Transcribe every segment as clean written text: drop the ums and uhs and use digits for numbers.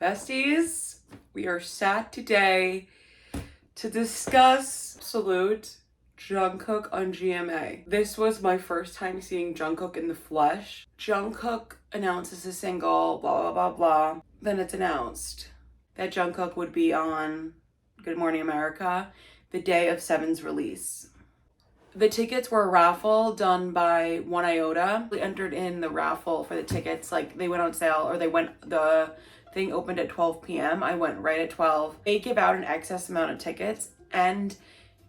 Besties, we are sat today to discuss Salute Jungkook on GMA. This was my first time seeing Jungkook in the flesh. Jungkook announces a single, blah, blah, blah, blah. Then it's announced that Jungkook would be on Good Morning America the day of Seven's release. The tickets were a raffle done by 1iota. We entered in the raffle for the tickets, like they went on sale, or the thing opened at 12 p.m. I went right at 12. They give out an excess amount of tickets and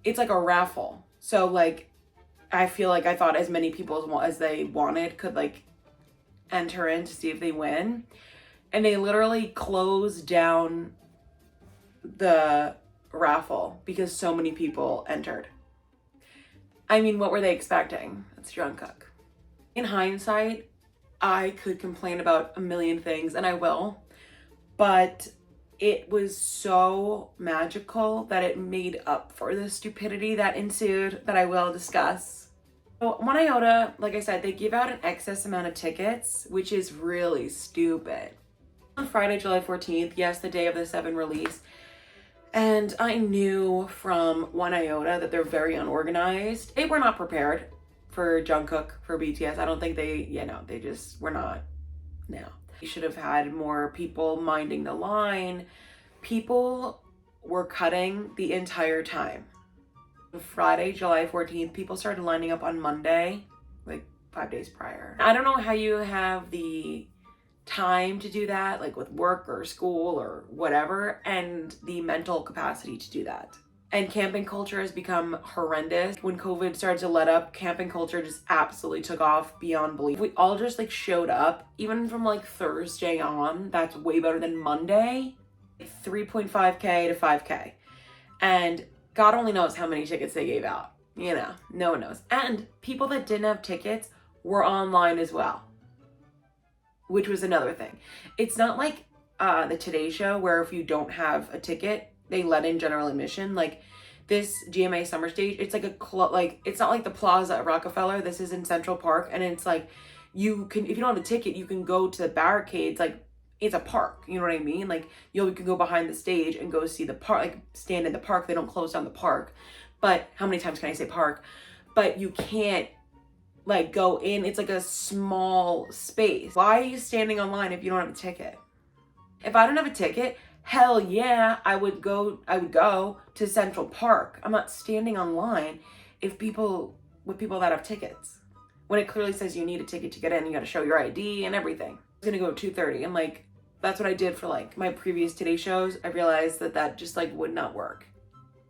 it's like a raffle. So like, I feel like I thought as many people as they wanted could like enter in to see if they win. And they literally closed down the raffle because so many people entered. I mean, what were they expecting? It's Jungkook. In hindsight, I could complain about a million things, and I will, but it was so magical that it made up for the stupidity that ensued that I will discuss. So 1iota, like I said, they give out an excess amount of tickets, which is really stupid. On Friday, July 14th, yes, the day of the Seven release, and I knew from 1iota that they're very unorganized. They were not prepared for Jungkook, for BTS. I don't think they just were not. No. They should have had more people minding the line. People were cutting the entire time. Friday, July 14th, people started lining up on Monday, like 5 days prior. I don't know how you have the time to do that, like with work or school or whatever, and the mental capacity to do that. And camping culture has become horrendous. When COVID started to let up, camping culture just absolutely took off beyond belief. We all just like showed up, even from like Thursday on. That's way better than Monday. 3.5K to 5K. And God only knows how many tickets they gave out. You know, no one knows. And people that didn't have tickets were online as well, which was another thing. It's not like the Today Show where if you don't have a ticket, they let in general admission. Like this GMA Summer Stage, it's like it's not like the Plaza at Rockefeller. This is in Central Park, and it's like you can, if you don't have a ticket, you can go to the barricades. Like it's a park, you know what I mean? Like you can go behind the stage and go see the park, like stand in the park. They don't close down the park, but how many times can I say park? But you can't like go in. It's like a small space. Why are you standing online if you don't have a ticket? If I don't have a ticket, hell yeah, I would go to Central Park. I'm not standing online with people that have tickets. When it clearly says you need a ticket to get in, you gotta show your ID and everything. I was gonna go at 2:30. I'm like, that's what I did for like my previous Today shows. I realized that just like would not work.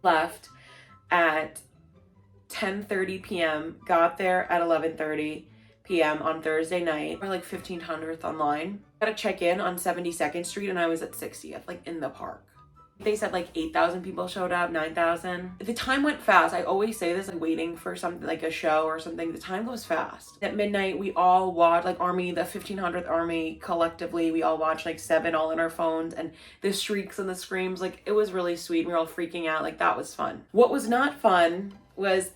Left at 10:30 p.m., got there at 11:30 p.m. on Thursday night. We're like 1500th online. Got to check in on 72nd Street and I was at 60th, like in the park. They said like 8,000 people showed up, 9,000. The time went fast. I always say this, like waiting for something like a show or something. The time goes fast. At midnight, we all watched like Army, the 1500th Army collectively. We all watched like Seven all in our phones, and the shrieks and the screams, like it was really sweet. We were all freaking out. Like that was fun. What was not fun was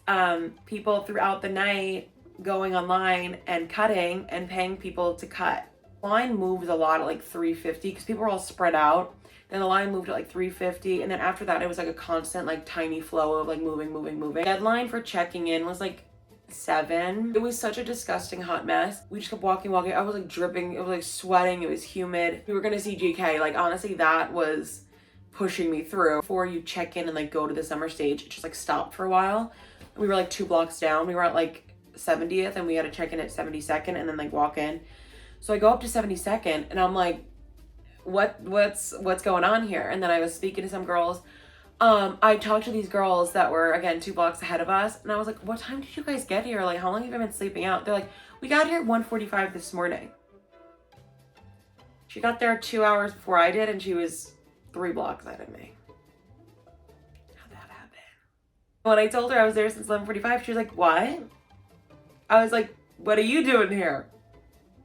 people throughout the night going online and cutting and paying people to cut. Line moved a lot at like 3:50 because people were all spread out. Then the line moved at like 3:50, and then after that it was like a constant like tiny flow of like moving. Deadline for checking in was like 7. It was such a disgusting hot mess. We just kept walking. I was like dripping. It was like sweating. It was humid. We were gonna see GK. Like honestly, that was pushing me through. Before you check in and like go to the summer stage, it just like stopped for a while. We were like 2 blocks down. We were at like 70th and we had to check in at 72nd and then like walk in. So I go up to 72nd and I'm like, what's going on here? And then I was speaking to some girls. I talked to these girls that were again 2 blocks ahead of us, and I was like, what time did you guys get here? Like how long have you been sleeping out? They're like, we got here at 1:45 this morning. She got there 2 hours before I did and she was 3 blocks ahead of me. How'd that happen? When I told her I was there since 11:45, she was like, what? I was like, what are you doing here?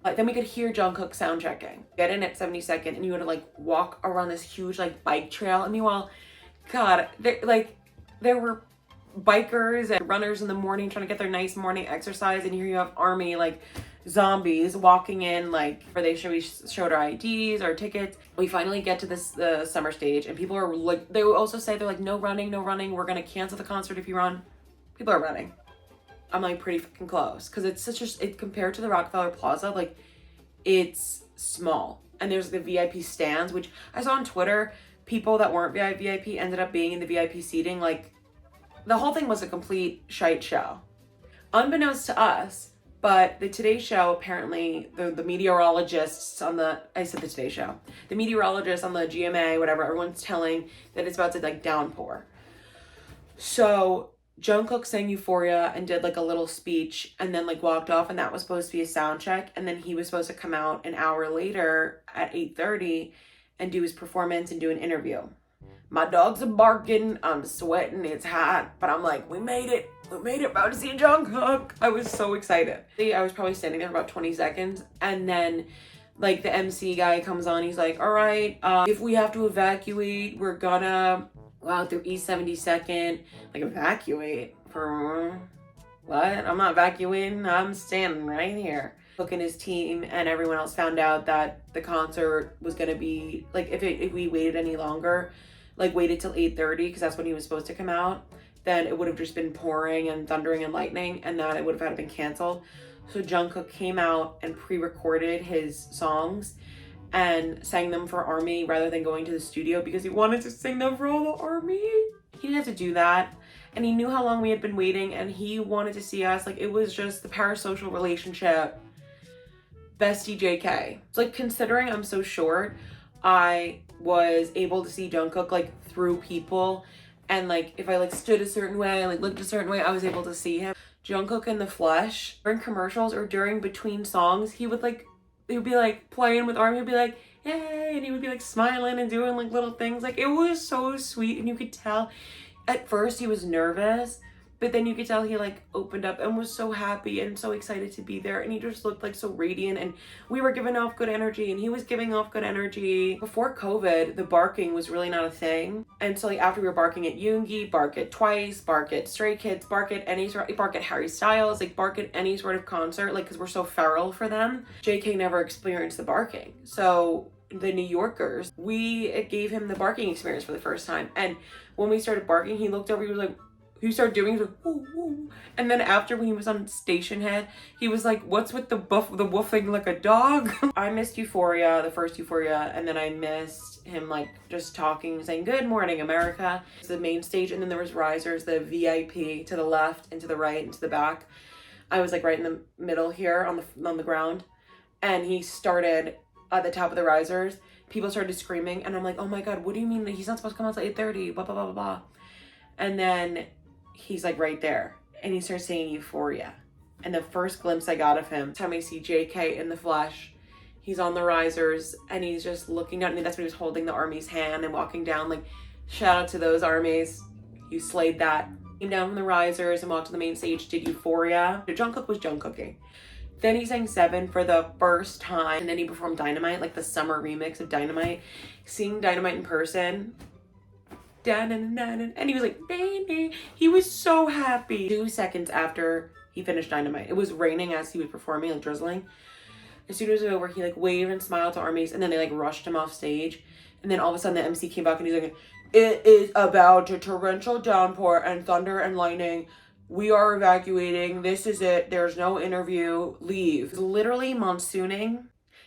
Like then we could hear Jungkook sound checking. Get in at 72nd and you had to like walk around this huge like bike trail. And meanwhile, God, there were bikers and runners in the morning trying to get their nice morning exercise, and here you have Army like zombies walking in, like, where we showed our IDs, our tickets. We finally get to this summer stage, and people are like, they also say, they're like, no running, no running. We're gonna cancel the concert if you run. People are running. I'm like pretty fucking close because it's compared to the Rockefeller Plaza, like, it's small. And there's the VIP stands, which I saw on Twitter. People that weren't VIP ended up being in the VIP seating. Like, the whole thing was a complete shite show. Unbeknownst to us, but the Today Show, apparently, the meteorologists on the Today Show. The meteorologists on the GMA, whatever, everyone's telling that it's about to, like, downpour. So Jungkook sang Euphoria and did, like, a little speech and then, like, walked off, and that was supposed to be a sound check. And then he was supposed to come out an hour later at 8:30 and do his performance and do an interview. My dogs are barking, I'm sweating, it's hot, but I'm like, we made it, about to see Jungkook. I was so excited. I was probably standing there for about 20 seconds, and then, like, the MC guy comes on, he's like, all right, if we have to evacuate, we're gonna go out through East 72nd. Like, evacuate? For what? I'm not evacuating, I'm standing right here. Cook and his team and everyone else found out that the concert was gonna be, like, if we waited any longer, like, waited till 8:30, because that's when he was supposed to come out, then it would have just been pouring and thundering and lightning, and that it would have had to been canceled. So Jungkook came out and pre-recorded his songs and sang them for ARMY rather than going to the studio, because he wanted to sing them for all the ARMY. He didn't have to do that, and he knew how long we had been waiting, and he wanted to see us. Like, it was just the parasocial relationship. Bestie JK. It's like, considering I'm so short, I was able to see Jungkook, like, through people, and, like, if I, like, stood a certain way, like, looked a certain way, I was able to see him. Jungkook in the flesh, during commercials or during between songs, he would be like playing with ARMY, he'd be like, yay, and he would be like smiling and doing, like, little things. Like, it was so sweet, and you could tell at first he was nervous, but then you could tell he, like, opened up and was so happy and so excited to be there. And he just looked, like, so radiant, and we were giving off good energy, and he was giving off good energy. Before COVID, the barking was really not a thing. And so, like, after we were barking at Yoongi, bark at Twice, bark at Stray Kids, bark at Harry Styles, like, bark at any sort of concert, like, because we're so feral for them. JK never experienced the barking. So the New Yorkers, we gave him the barking experience for the first time. And when we started barking, he looked over, he was like, he started doing, he was like, woo, woo. And then after, when he was on Station Head, he was like, what's with the woofing like a dog? I missed Euphoria, the first Euphoria, and then I missed him, like, just talking, saying, good morning, America. It's the main stage, and then there was risers, the VIP to the left and to the right and to the back. I was, like, right in the middle here on the ground, and he started at the top of the risers. People started screaming, and I'm like, oh my God, what do you mean that he's not supposed to come out till 8:30, blah, blah, blah, blah, blah. And then he's, like, right there, and he starts saying Euphoria. And the first glimpse I got of him, time I see JK in the flesh, he's on the risers, and he's just looking down, and that's when he was holding the ARMY's hand and walking down. Like, shout out to those ARMYs, you slayed that. Came down from the risers and walked to the main stage, did Euphoria. Jungkook was Jungkooking. Then he sang Seven for the first time, and then he performed Dynamite, like the summer remix of Dynamite. Seeing Dynamite in person, and he was like, he was so happy. 2 seconds after he finished Dynamite, it was raining as he was performing, like drizzling. As soon as it was over, he, like, waved and smiled to ARMYs, and then they, like, rushed him off stage. And then all of a sudden the MC came back, and he's like, it is about to torrential downpour and thunder and lightning. We are evacuating. This is it. There's no interview. Leave. It was literally monsooning.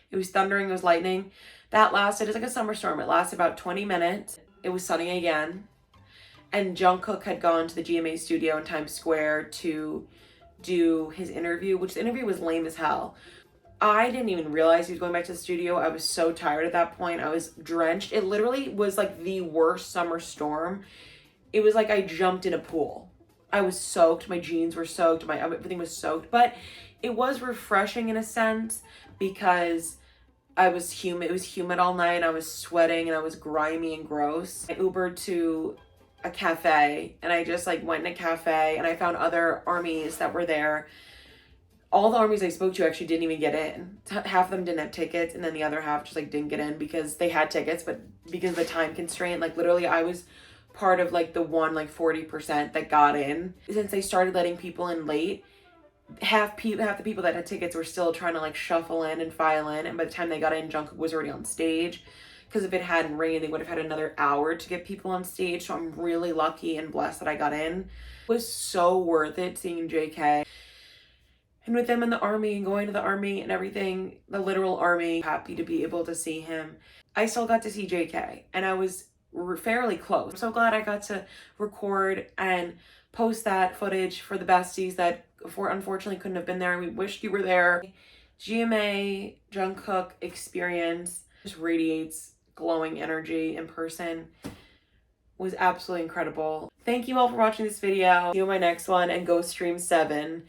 It was thundering. It was lightning. That lasted, it's like a summer storm. It lasted about 20 minutes. It was sunny again. And Jungkook had gone to the GMA studio in Times Square to do his interview, which the interview was lame as hell. I didn't even realize he was going back to the studio. I was so tired at that point. I was drenched. It literally was like the worst summer storm. It was like I jumped in a pool. I was soaked. My jeans were soaked. Everything was soaked. But it was refreshing in a sense because I was humid. It was humid all night. I was sweating and I was grimy and gross. I Ubered to a cafe, and I just, like, went in a cafe, and I found other ARMYs that were there. All the ARMYs I spoke to actually didn't even get in. Half of them didn't have tickets, and then the other half just, like, didn't get in because they had tickets, but because of the time constraint, like, literally I was part of, like, the 40% that got in. Since they started letting people in late, half the people that had tickets were still trying to like shuffle in and file in, and by the time they got in, Jungkook was already on stage. Because if it hadn't rained, they would have had another hour to get people on stage. So I'm really lucky and blessed that I got in. It was so worth it seeing JK. And with them in the army and going to the army and everything, the literal army, happy to be able to see him. I still got to see JK, and I was fairly close. I'm so glad I got to record and post that footage for the besties that unfortunately couldn't have been there, and we wished you were there. GMA Jungkook experience just radiates glowing energy in person. Was absolutely incredible. Thank you all for watching this video. See you in my next one, and go stream 7.